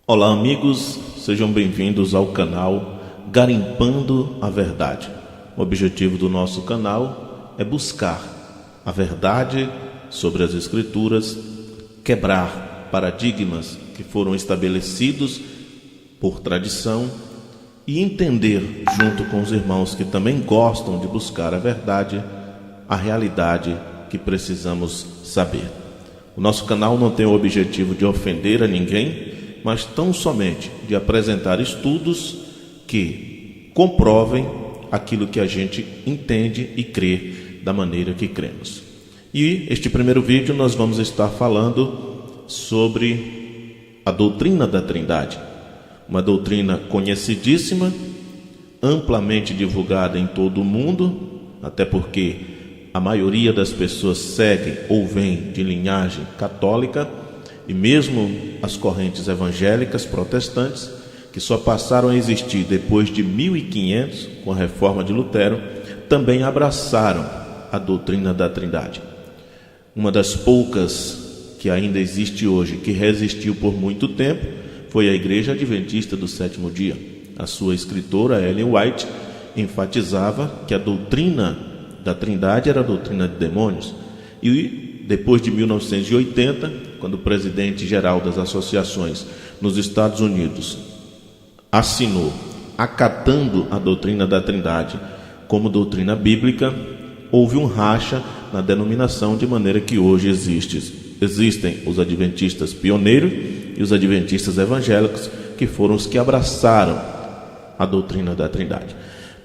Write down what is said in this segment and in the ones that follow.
Olá amigos, sejam bem-vindos ao canal Garimpando a Verdade. O objetivo do nosso canal é buscar a verdade sobre as Escrituras, quebrar paradigmas que foram estabelecidos por tradição e entender, junto com os irmãos que também gostam de buscar a verdade, a realidade que precisamos saber. O nosso canal não tem o objetivo de ofender a ninguém, mas tão somente de apresentar estudos que comprovem aquilo que a gente entende e crê da maneira que cremos. E este primeiro vídeo nós vamos estar falando sobre a doutrina da Trindade, uma doutrina conhecidíssima, amplamente divulgada em todo o mundo, até porque a maioria das pessoas segue ou vem de linhagem católica, e mesmo as correntes evangélicas protestantes, que só passaram a existir depois de 1500, com a reforma de Lutero, também abraçaram a doutrina da Trindade. Uma das poucas que ainda existe hoje, que resistiu por muito tempo, foi a Igreja Adventista do Sétimo Dia. A sua escritora, Ellen White, enfatizava que a doutrina da Trindade era a doutrina de demônios. E depois de 1980, quando o presidente-geral das associações nos Estados Unidos assinou, acatando a doutrina da Trindade como doutrina bíblica, houve um racha na denominação, de maneira que hoje existem os adventistas pioneiros e os adventistas evangélicos, que foram os que abraçaram a doutrina da Trindade.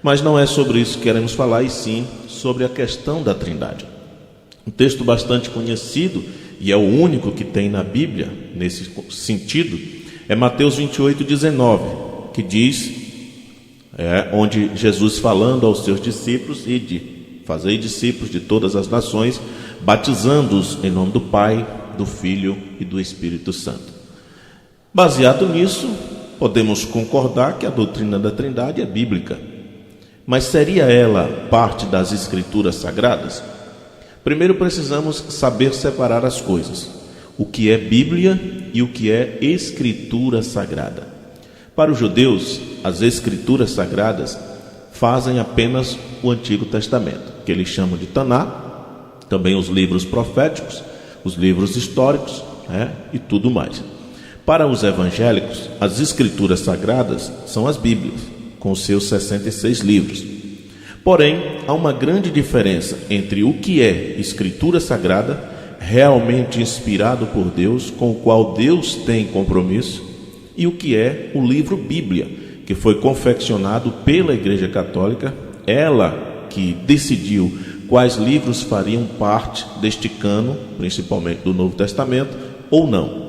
Mas não é sobre isso que queremos falar, e sim sobre a questão da Trindade. Um texto bastante conhecido, e é o único que tem na Bíblia nesse sentido, é Mateus 28:19, que diz, onde Jesus, falando aos seus discípulos: fazei discípulos de todas as nações, batizando-os em nome do Pai, do Filho e do Espírito Santo. Baseado nisso, podemos concordar que a doutrina da Trindade é bíblica. Mas seria ela parte das Escrituras Sagradas? Primeiro precisamos saber separar as coisas, o que é Bíblia e o que é Escritura Sagrada. Para os judeus, as Escrituras Sagradas fazem apenas o Antigo Testamento, que eles chamam de Taná, também os livros proféticos, os livros históricos, e tudo mais. Para os evangélicos, as Escrituras Sagradas são as Bíblias, com seus 66 livros. Porém, há uma grande diferença entre o que é Escritura Sagrada, realmente inspirado por Deus, com o qual Deus tem compromisso, e o que é o livro Bíblia, que foi confeccionado pela Igreja Católica, ela que decidiu quais livros fariam parte deste cânon, principalmente do Novo Testamento, ou não.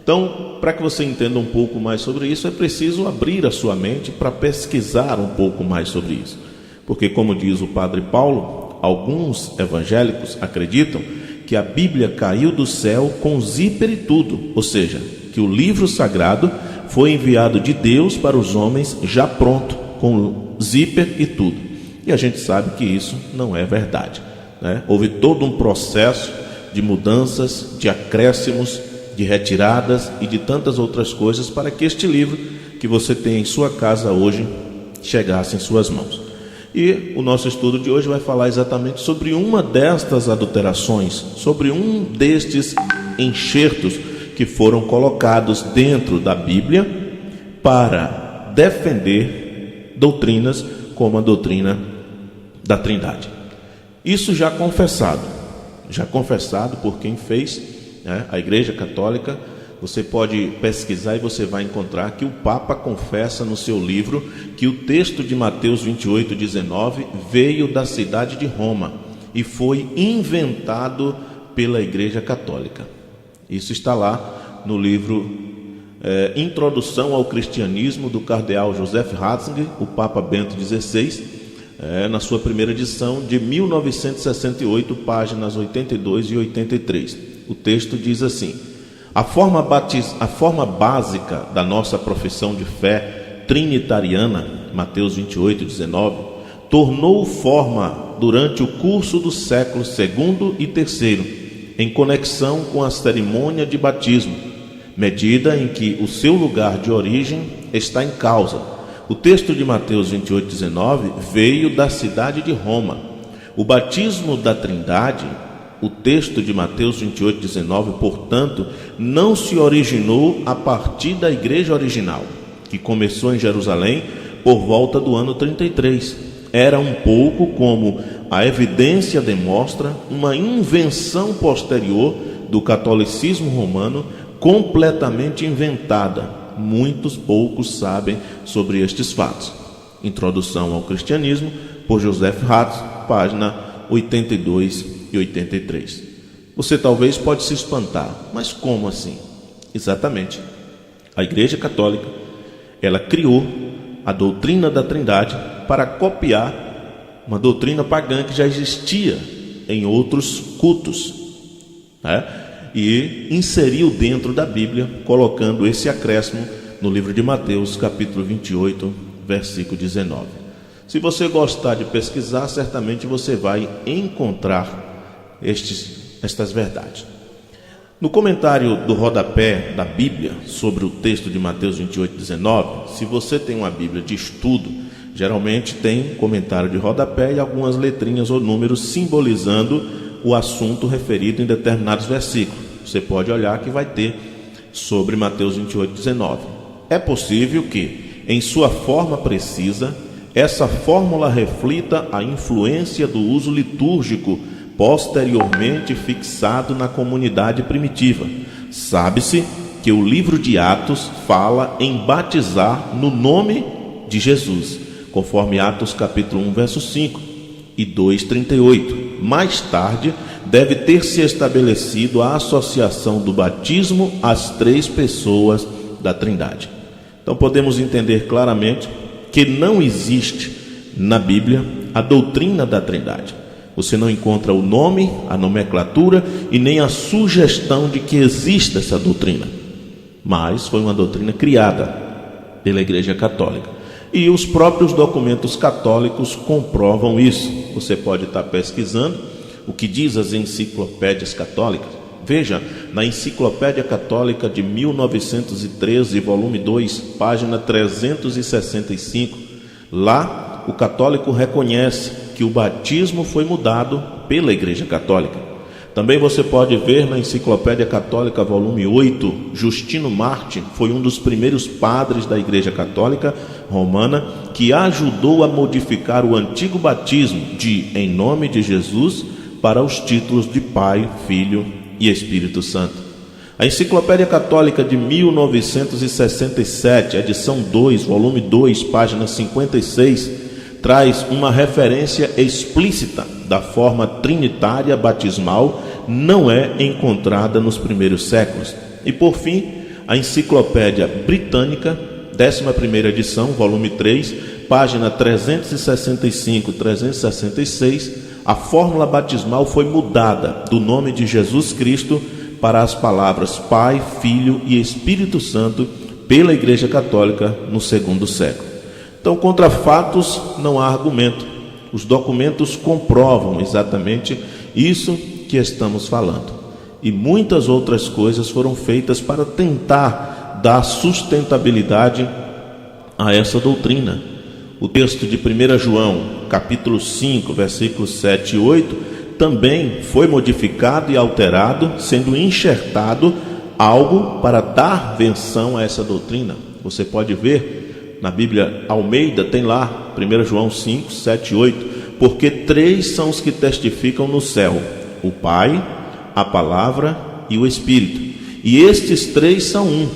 Então, para que você entenda um pouco mais sobre isso, é preciso abrir a sua mente para pesquisar um pouco mais sobre isso. Porque, como diz o padre Paulo, alguns evangélicos acreditam que a Bíblia caiu do céu com zíper e tudo, ou seja, que o livro sagrado foi enviado de Deus para os homens já pronto, com zíper e tudo. E a gente sabe que isso não é verdade, Houve todo um processo de mudanças, de acréscimos, de retiradas e de tantas outras coisas para que este livro que você tem em sua casa hoje chegasse em suas mãos. E o nosso estudo de hoje vai falar exatamente sobre uma destas adulterações, sobre um destes enxertos que foram colocados dentro da Bíblia para defender doutrinas como a doutrina da Trindade. Isso já confessado por quem fez, a Igreja Católica. Você pode pesquisar e você vai encontrar que o Papa confessa no seu livro que o texto de Mateus 28:19 veio da cidade de Roma e foi inventado pela Igreja Católica. Isso está lá no livro Introdução ao Cristianismo, do cardeal Joseph Ratzinger, o Papa Bento XVI, na sua primeira edição de 1968, páginas 82 e 83. O texto diz assim: A forma básica da nossa profissão de fé trinitariana, Mateus 28:19, tornou forma durante o curso do século II e III, em conexão com a cerimônia de batismo, medida em que o seu lugar de origem está em causa. O texto de Mateus 28:19 veio da cidade de Roma. O batismo da Trindade, o texto de Mateus 28:19, portanto, não se originou a partir da igreja original, que começou em Jerusalém por volta do ano 33. Era um pouco como a evidência demonstra uma invenção posterior do catolicismo romano, completamente inventada. Muitos poucos sabem sobre estes fatos. Introdução ao Cristianismo, por Joseph Ratz, página 82 e 83. Você talvez pode se espantar, mas como assim? Exatamente. A Igreja Católica, ela criou a doutrina da Trindade para copiar uma doutrina pagã que já existia em outros cultos, né? E inseriu dentro da Bíblia, colocando esse acréscimo no livro de Mateus, capítulo 28, versículo 19. Se você gostar de pesquisar, certamente você vai encontrar estas verdades. No comentário do rodapé da Bíblia sobre o texto de Mateus 28:19, se você tem uma Bíblia de estudo, geralmente tem comentário de rodapé e algumas letrinhas ou números simbolizando o assunto referido em determinados versículos. Você pode olhar que vai ter sobre Mateus 28:19. É possível que, em sua forma precisa, essa fórmula reflita a influência do uso litúrgico posteriormente fixado na comunidade primitiva. Sabe-se que o livro de Atos fala em batizar no nome de Jesus, conforme Atos capítulo 1, verso 5 e 2:38. Mais tarde, deve ter se estabelecido a associação do batismo às três pessoas da Trindade. Então podemos entender claramente que não existe na Bíblia a doutrina da Trindade. Você não encontra o nome, a nomenclatura e nem a sugestão de que exista essa doutrina. Mas foi uma doutrina criada pela Igreja Católica. E os próprios documentos católicos comprovam isso. Você pode estar pesquisando o que diz as enciclopédias católicas. Veja, na Enciclopédia Católica de 1913, volume 2, página 365. Lá, o católico reconhece que o batismo foi mudado pela Igreja Católica. Também você pode ver na Enciclopédia Católica, volume 8, Justino Marte foi um dos primeiros padres da Igreja Católica Romana que ajudou a modificar o antigo batismo de em nome de Jesus para os títulos de Pai, Filho e Espírito Santo. A Enciclopédia Católica de 1967, edição 2, volume 2, página 56, traz uma referência explícita da forma trinitária batismal, não é encontrada nos primeiros séculos. E por fim, a Enciclopédia Britânica, 11ª edição, volume 3, página 365 e 366, a fórmula batismal foi mudada do nome de Jesus Cristo para as palavras Pai, Filho e Espírito Santo pela Igreja Católica no segundo século. Então, contra fatos não há argumento. Os documentos comprovam exatamente isso que estamos falando. E muitas outras coisas foram feitas para tentar dar sustentabilidade a essa doutrina. O texto de 1 João, capítulo 5, versículos 7 e 8, também foi modificado e alterado, sendo enxertado algo para dar venção a essa doutrina. Você pode ver na Bíblia Almeida, tem lá 1 João 5, 7 e 8, porque três são os que testificam no céu: o Pai, a Palavra e o Espírito. E estes três são um,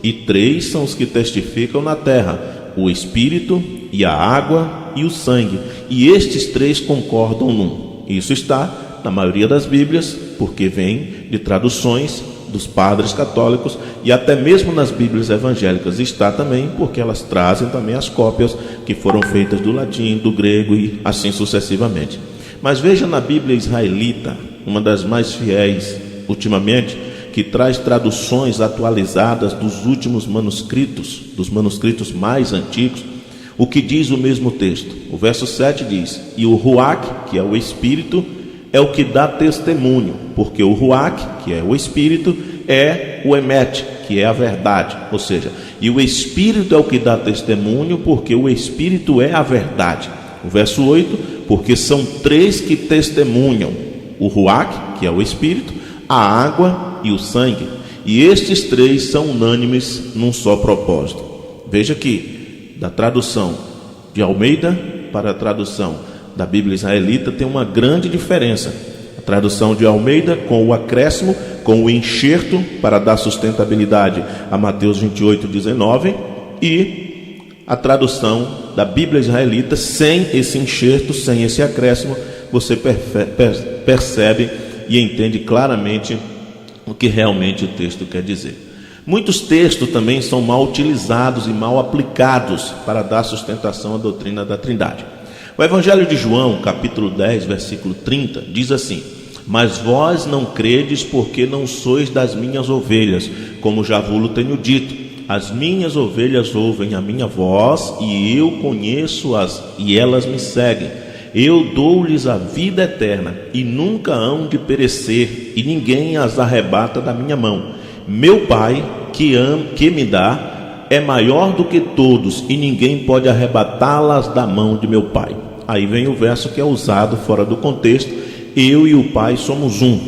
e três são os que testificam na terra: o Espírito e a água e o sangue. E estes três concordam num. Isso está na maioria das Bíblias, porque vem de traduções dos padres católicos, e até mesmo nas Bíblias evangélicas está também, porque elas trazem também as cópias que foram feitas do latim, do grego e assim sucessivamente. Mas veja na Bíblia israelita, uma das mais fiéis ultimamente, que traz traduções atualizadas dos últimos manuscritos, dos manuscritos mais antigos, o que diz o mesmo texto. O verso 7 diz: e o Ruach, que é o Espírito, é o que dá testemunho, porque o Ruach, que é o Espírito, é o emet, que é a verdade, ou seja, e o Espírito é o que dá testemunho, porque o Espírito é a verdade. O verso 8, porque são três que testemunham, o ruach, que é o Espírito, a água e o sangue, e estes três são unânimes num só propósito. Veja que da tradução de Almeida para a tradução da Bíblia israelita tem uma grande diferença. A tradução de Almeida com o acréscimo, com o enxerto para dar sustentabilidade a Mateus 28:19, e a tradução da Bíblia israelita sem esse enxerto, sem esse acréscimo. Você percebe e entende claramente o que realmente o texto quer dizer. Muitos textos também são mal utilizados e mal aplicados para dar sustentação à doutrina da Trindade. O Evangelho de João, capítulo 10, versículo 30, diz assim: mas vós não credes porque não sois das minhas ovelhas, como já vos tenho dito. As minhas ovelhas ouvem a minha voz, e eu conheço-as, e elas me seguem. Eu dou-lhes a vida eterna, e nunca hão de perecer, e ninguém as arrebata da minha mão. Meu Pai, que me dá, é maior do que todos, e ninguém pode arrebatá-las da mão de meu Pai. Aí vem o verso que é usado fora do contexto: eu e o Pai somos um,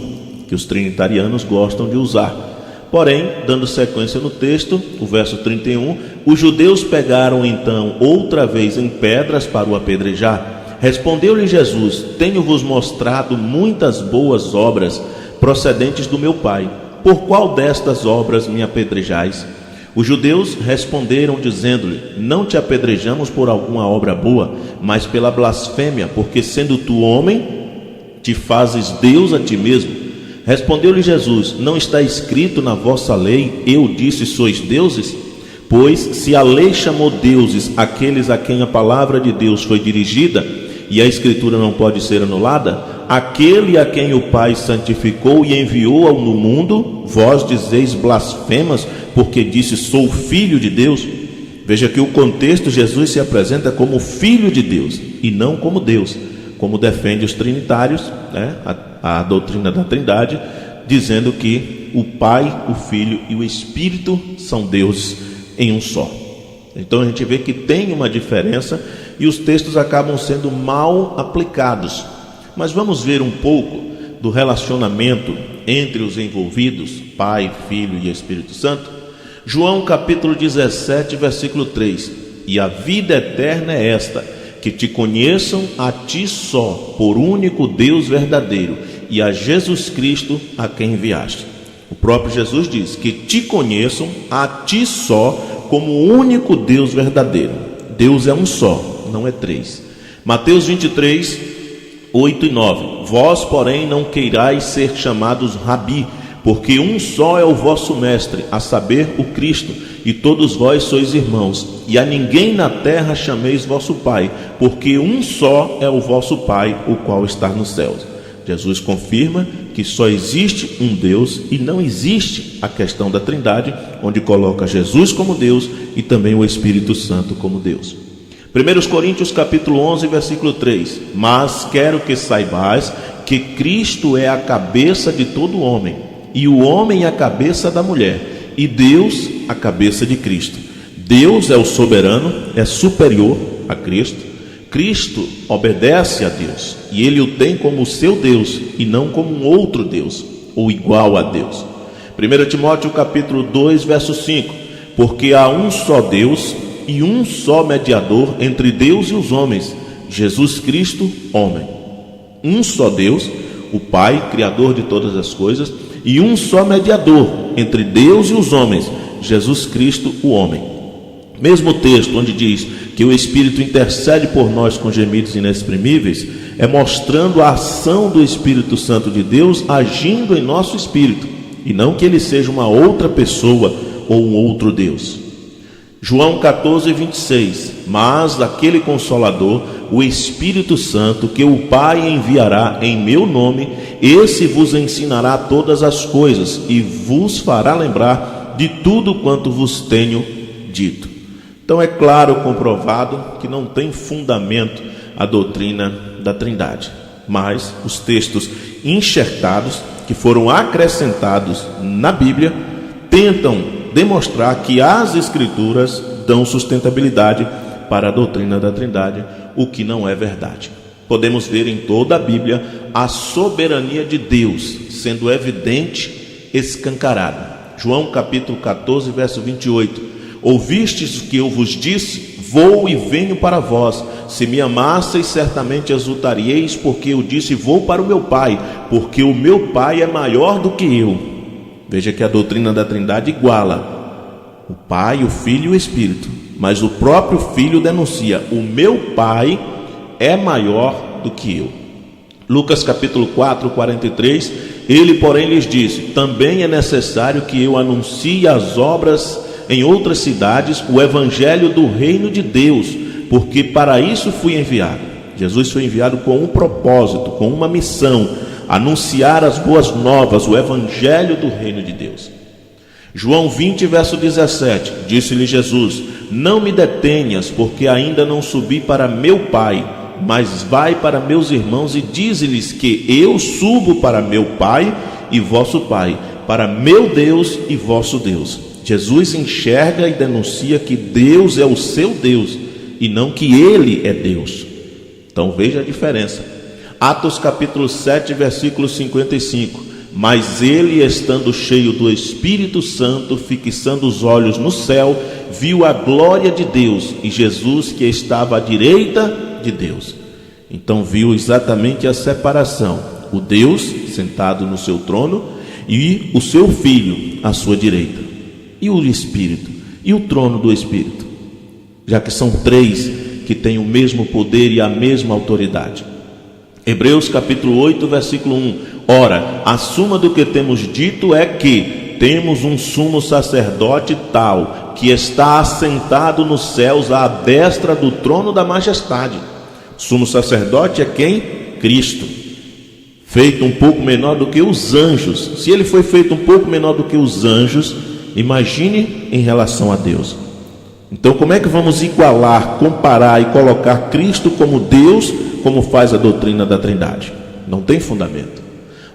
que os trinitarianos gostam de usar. Porém, dando sequência no texto, o verso 31, os judeus pegaram então outra vez em pedras para o apedrejar. Respondeu-lhe Jesus: tenho-vos mostrado muitas boas obras procedentes do meu Pai. Por qual destas obras me apedrejais? Os judeus responderam dizendo-lhe: não te apedrejamos por alguma obra boa, mas pela blasfêmia, porque sendo tu homem, te fazes Deus a ti mesmo. Respondeu-lhe Jesus: não está escrito na vossa lei, eu disse sois deuses? Pois se a lei chamou deuses aqueles a quem a palavra de Deus foi dirigida, e a escritura não pode ser anulada, aquele a quem o Pai santificou e enviou no mundo, vós dizeis blasfemas, porque disse sou filho de Deus. Veja que o contexto, Jesus se apresenta como filho de Deus e não como Deus, como defende os trinitários, né? A doutrina da Trindade, dizendo que o Pai, o Filho e o Espírito são deuses em um só. Então a gente vê que tem uma diferença e os textos acabam sendo mal aplicados. Mas vamos ver um pouco do relacionamento entre os envolvidos, Pai, Filho e Espírito Santo. João capítulo 17, versículo 3: e a vida eterna é esta, que te conheçam a ti só, por único Deus verdadeiro, e a Jesus Cristo a quem enviaste. O próprio Jesus diz que te conheçam a ti só, como o único Deus verdadeiro. Deus é um só, não é três. Mateus 23, 8 e 9: vós, porém, não queirais ser chamados Rabi, porque um só é o vosso mestre, a saber, o Cristo, e todos vós sois irmãos. E a ninguém na terra chameis vosso Pai, porque um só é o vosso Pai, o qual está nos céus. Jesus confirma que só existe um Deus e não existe a questão da Trindade, onde coloca Jesus como Deus e também o Espírito Santo como Deus. 1 Coríntios capítulo 11, versículo 3: mas quero que saibais que Cristo é a cabeça de todo homem, e o homem é a cabeça da mulher, e Deus a cabeça de Cristo. Deus é o soberano, é superior a Cristo. Cristo obedece a Deus, e ele o tem como seu Deus, e não como um outro Deus, ou igual a Deus. 1 Timóteo capítulo 2, verso 5: porque há um só Deus, e um só mediador entre Deus e os homens, Jesus Cristo, homem. Um só Deus, o Pai, Criador de todas as coisas, e um só mediador entre Deus e os homens, Jesus Cristo, o homem. Mesmo texto onde diz que o Espírito intercede por nós com gemidos inexprimíveis, é mostrando a ação do Espírito Santo de Deus agindo em nosso espírito, e não que ele seja uma outra pessoa ou um outro Deus. João 14, 26: mas aquele Consolador, o Espírito Santo, que o Pai enviará em meu nome, esse vos ensinará todas as coisas e vos fará lembrar de tudo quanto vos tenho dito. Então é claro, comprovado, que não tem fundamento a doutrina da Trindade, mas os textos enxertados, que foram acrescentados na Bíblia, tentam demonstrar que as Escrituras dão sustentabilidade para a doutrina da Trindade, o que não é verdade. Podemos ver em toda a Bíblia a soberania de Deus sendo evidente, escancarada. João capítulo 14, verso 28. Ouvistes o que eu vos disse? Vou e venho para vós. Se me amasseis, certamente exultaríeis, porque eu disse: vou para o meu Pai, porque o meu Pai é maior do que eu. Veja que a doutrina da Trindade iguala o Pai, o Filho e o Espírito, mas o próprio Filho denuncia: o meu Pai é maior do que eu. Lucas capítulo 4, 43. Ele, porém, lhes disse: também é necessário que eu anuncie as obras em outras cidades, o evangelho do reino de Deus, porque para isso fui enviado. Jesus foi enviado com um propósito, com uma missão: anunciar as boas novas, o evangelho do reino de Deus. João 20, verso 17. Disse-lhe Jesus: não me detenhas, porque ainda não subi para meu Pai, mas vai para meus irmãos e dize-lhes que eu subo para meu Pai e vosso Pai, para meu Deus e vosso Deus. Jesus enxerga e denuncia que Deus é o seu Deus e não que ele é Deus. Então veja a diferença. Atos capítulo 7, versículo 55. Mas ele, estando cheio do Espírito Santo, fixando os olhos no céu, viu a glória de Deus e Jesus que estava à direita de Deus. Então viu exatamente a separação: o Deus sentado no seu trono e o seu Filho à sua direita. E o Espírito, e o trono do Espírito, já que são três que têm o mesmo poder e a mesma autoridade. Hebreus capítulo 8, versículo 1. Ora, a suma do que temos dito é que temos um sumo sacerdote tal, que está assentado nos céus à destra do trono da majestade. Sumo sacerdote é quem? Cristo, feito um pouco menor do que os anjos. Se ele foi feito um pouco menor do que os anjos, imagine em relação a Deus. Então como é que vamos igualar, comparar e colocar Cristo como Deus, como faz a doutrina da Trindade? Não tem fundamento.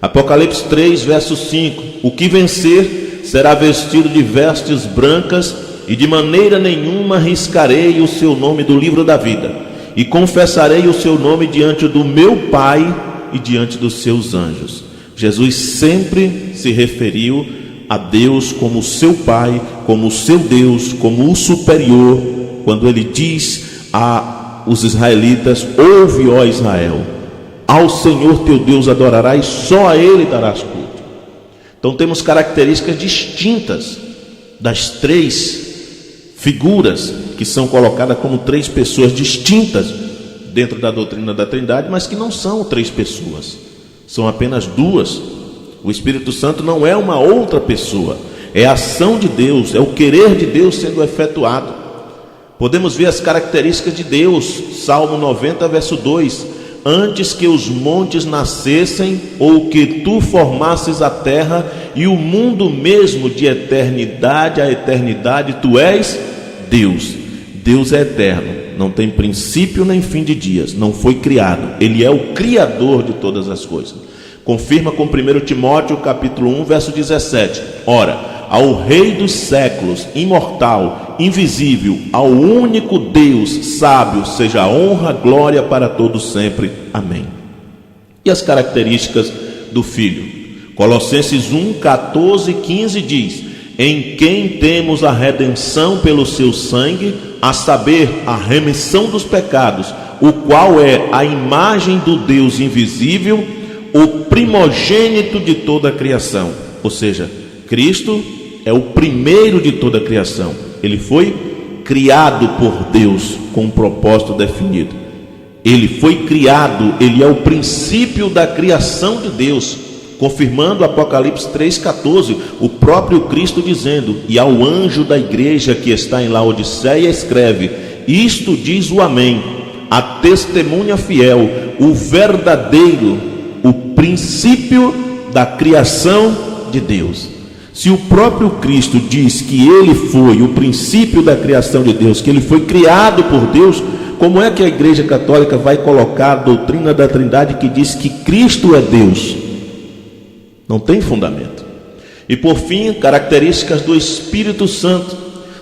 Apocalipse 3, verso 5. O que vencer será vestido de vestes brancas, e de maneira nenhuma riscarei o seu nome do livro da vida, e confessarei o seu nome diante do meu Pai e diante dos seus anjos. Jesus sempre se referiu a Deus como seu Pai, como seu Deus, como o superior, quando ele diz aos israelitas: ouve, ó Israel, ao Senhor teu Deus adorarás, só a ele darás culto. Então temos características distintas das três figuras que são colocadas como três pessoas distintas dentro da doutrina da Trindade, mas que não são três pessoas, são apenas duas. O Espírito Santo não é uma outra pessoa, é a ação de Deus, é o querer de Deus sendo efetuado. Podemos ver as características de Deus. Salmo 90, verso 2. Antes que os montes nascessem, ou que tu formasses a terra e o mundo mesmo, de eternidade a eternidade, tu és Deus. Deus é eterno, não tem princípio nem fim de dias, não foi criado, ele é o Criador de todas as coisas. Confirma com 1 Timóteo capítulo 1, verso 17. Ora, ao Rei dos séculos, imortal, invisível, ao único Deus sábio, seja a honra, glória para todos sempre. Amém. E as características do Filho? Colossenses 1, 14 e 15 diz: em quem temos a redenção pelo seu sangue, a saber, a remissão dos pecados, o qual é a imagem do Deus invisível, o primogênito de toda a criação. Ou seja, Cristo é o primeiro de toda a criação. Ele foi criado por Deus com um propósito definido. Ele foi criado, ele é o princípio da criação de Deus, confirmando Apocalipse 3,14, o próprio Cristo dizendo: e ao anjo da igreja que está em Laodiceia escreve: isto diz o Amém, a testemunha fiel, o verdadeiro, o princípio da criação de Deus. Se o próprio Cristo diz que ele foi o princípio da criação de Deus, que ele foi criado por Deus, como é que a Igreja Católica vai colocar a doutrina da Trindade que diz que Cristo é Deus? Não tem fundamento. E por fim, características do Espírito Santo.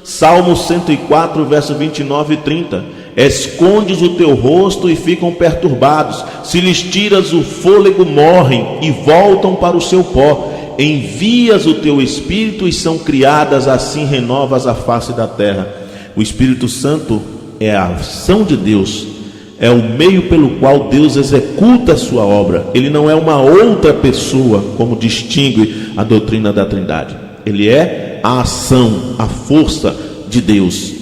Salmo 104, verso 29 e 30. Escondes o teu rosto e ficam perturbados. Se lhes tiras o fôlego, morrem e voltam para o seu pó. Envias o teu Espírito e são criadas, assim renovas a face da terra. O Espírito Santo é a ação de Deus, é o meio pelo qual Deus executa a sua obra. Ele não é uma outra pessoa, como distingue a doutrina da Trindade. Ele é a ação, a força de Deus.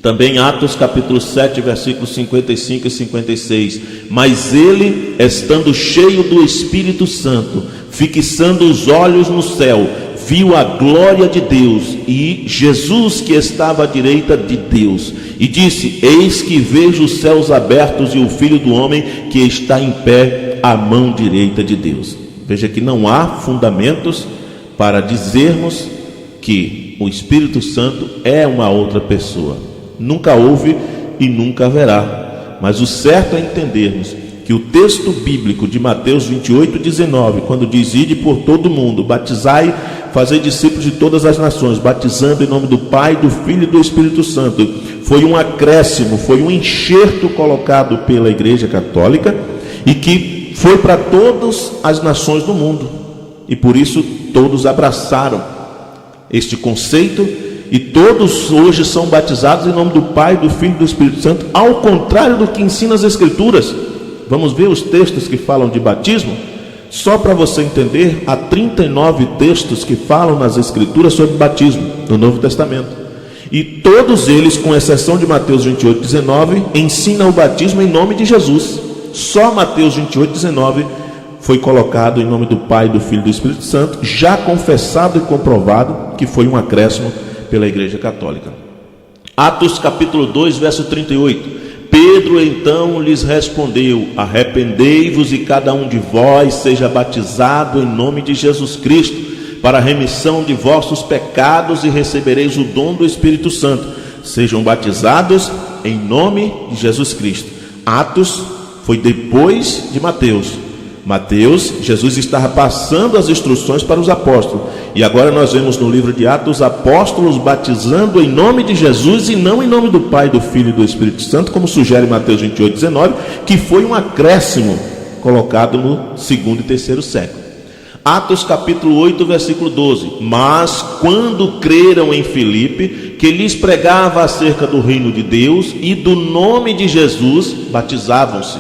Também Atos capítulo 7, versículos 55 e 56. Mas ele, estando cheio do Espírito Santo, fixando os olhos no céu, viu a glória de Deus e Jesus que estava à direita de Deus, e disse: eis que vejo os céus abertos e o Filho do Homem que está em pé à mão direita de Deus. Veja que não há fundamentos para dizermos que o Espírito Santo é uma outra pessoa. Nunca houve e nunca haverá. Mas o certo é entendermos que o texto bíblico de Mateus 28, 19, quando diz: ide por todo mundo, batizai, fazei discípulos de todas as nações, batizando em nome do Pai, do Filho e do Espírito Santo, foi um acréscimo, foi um enxerto colocado pela Igreja Católica, e que foi para todas as nações do mundo, e por isso todos abraçaram este conceito, e todos hoje são batizados em nome do Pai, do Filho e do Espírito Santo, ao contrário do que ensina as Escrituras. Vamos ver os textos que falam de batismo? Só para você entender, há 39 textos que falam nas Escrituras sobre batismo, no Novo Testamento. E todos eles, com exceção de Mateus 28, 19, ensinam o batismo em nome de Jesus. Só Mateus 28, 19 foi colocado em nome do Pai, do Filho e do Espírito Santo, já confessado e comprovado que foi um acréscimo pela Igreja Católica. Atos capítulo 2, verso 38. Pedro então lhes respondeu: arrependei-vos e cada um de vós seja batizado em nome de Jesus Cristo para a remissão de vossos pecados, e recebereis o dom do Espírito Santo. Sejam batizados em nome de Jesus Cristo. Atos foi depois de Mateus. Jesus estava passando as instruções para os apóstolos, e agora nós vemos no livro de Atos apóstolos batizando em nome de Jesus e não em nome do Pai, do Filho e do Espírito Santo, como sugere Mateus 28, 19, que foi um acréscimo colocado no segundo e terceiro século. Atos capítulo 8, versículo 12. Mas quando creram em Filipe, que lhes pregava acerca do reino de Deus e do nome de Jesus, batizavam-se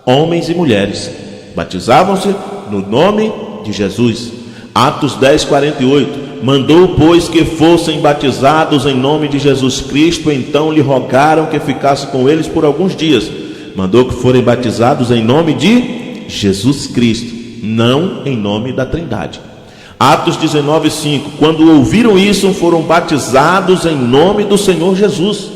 homens e mulheres. Batizavam-se no nome de Jesus. Atos 10, 48. Mandou, pois, que fossem batizados em nome de Jesus Cristo. Então lhe rogaram que ficasse com eles por alguns dias. Mandou que forem batizados em nome de Jesus Cristo, não em nome da Trindade. Atos 19, 5. Quando ouviram isso, foram batizados em nome do Senhor Jesus.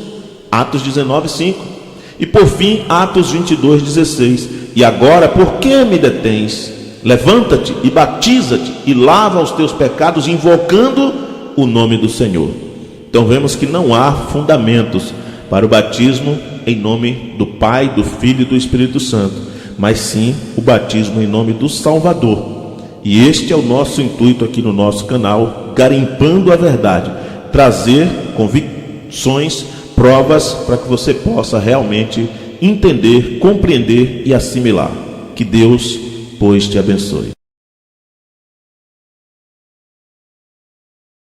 Atos 19, 5. E por fim, Atos 22, 16. E agora, por que me detens? Levanta-te e batiza-te e lava os teus pecados, invocando o nome do Senhor. Então vemos que não há fundamentos para o batismo em nome do Pai, do Filho e do Espírito Santo, mas sim o batismo em nome do Salvador. E este é o nosso intuito aqui no nosso canal, Garimpando a Verdade, trazer convicções, provas para que você possa realmente entender, compreender e assimilar. Que Deus, pois, te abençoe.